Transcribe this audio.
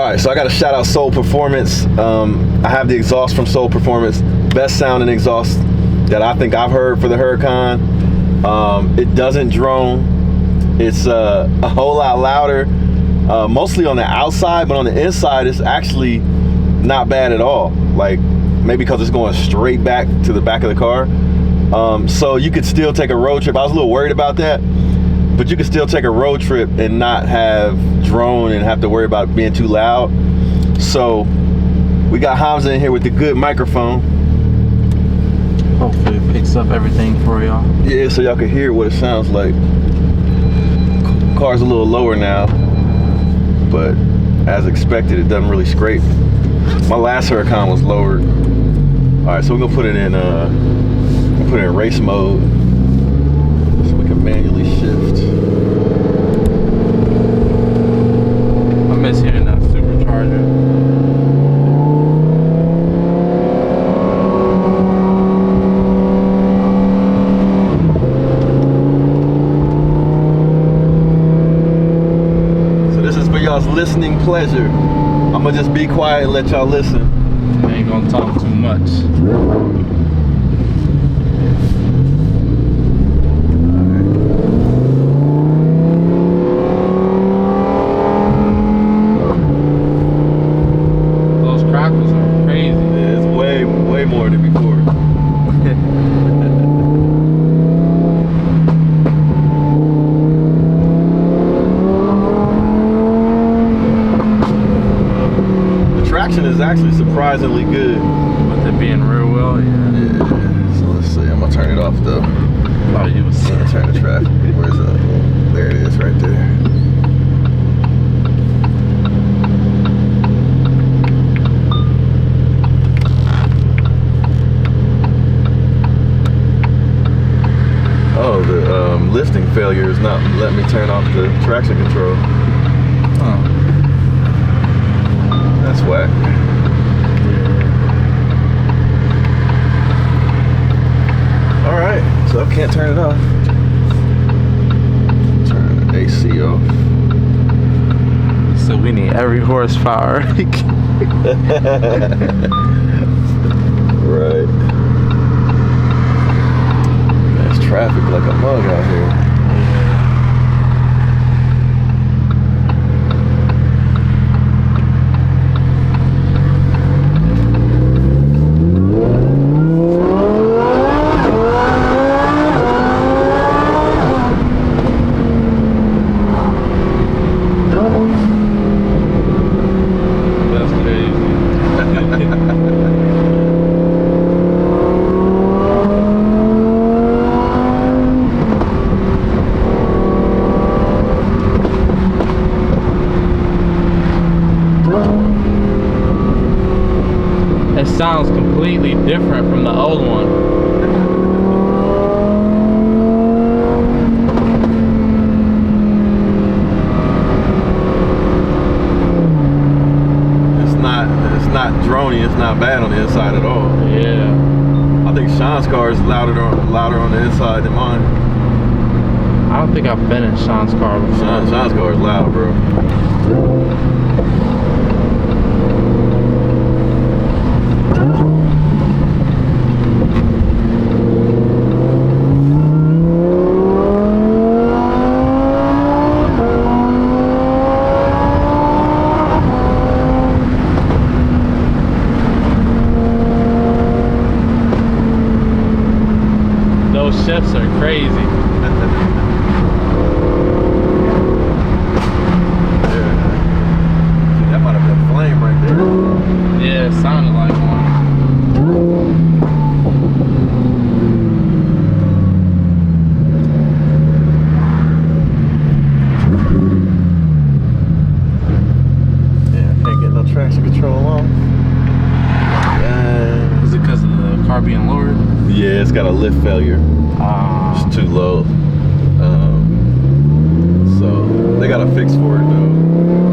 right, so I got to shout out Soul Performance. I have the exhaust from Soul Performance, best sounding exhaust that I think I've heard for the Huracan. It doesn't drone. It's a whole lot louder, mostly on the outside, but on the inside, it's actually not bad at all. Like, maybe because it's going straight back to the back of the car. So you could still take a road trip. I was a little worried about that, but you could still take a road trip and not have drone and have to worry about being too loud. So we got Hamza in here with the good microphone. Hopefully it picks up everything for y'all. Yeah, so y'all can hear what it sounds like. Car's a little lower now, but as expected, it doesn't really scrape. My last Huracan was lowered. All right, so we're gonna put it in race mode so we can manually shift. I miss hearing that supercharger. Y'all's listening pleasure. I'm gonna just be quiet and let y'all listen. I ain't gonna talk too much. Those crackles are crazy. Yeah, it's way more than before. Traction is actually surprisingly good. With it being rear wheel, yeah. So let's see, I'm gonna turn it off though. Oh, you was Turn the traffic. Where's it? There it is, right there. Oh, the lifting failure is not letting me turn off the traction control. Oh. That's whack. All right, so I can't turn it off. Turn the AC off. So we need every horsepower. Right. There's traffic like a mug out here. It sounds completely different from the old one. It's not droney, it's not bad on the inside at all. Yeah. I think Sean's car is louder on the inside than mine. I don't think I've been in Sean's car before. Sean's car is loud, bro. Those shifts are crazy. That might have been a flame right there. Yeah, it sounded like one. Yeah, I can't get no traction control on. Is it because of the car being lowered? Yeah, it's got a lift failure. It's too low. So they got a fix for it though.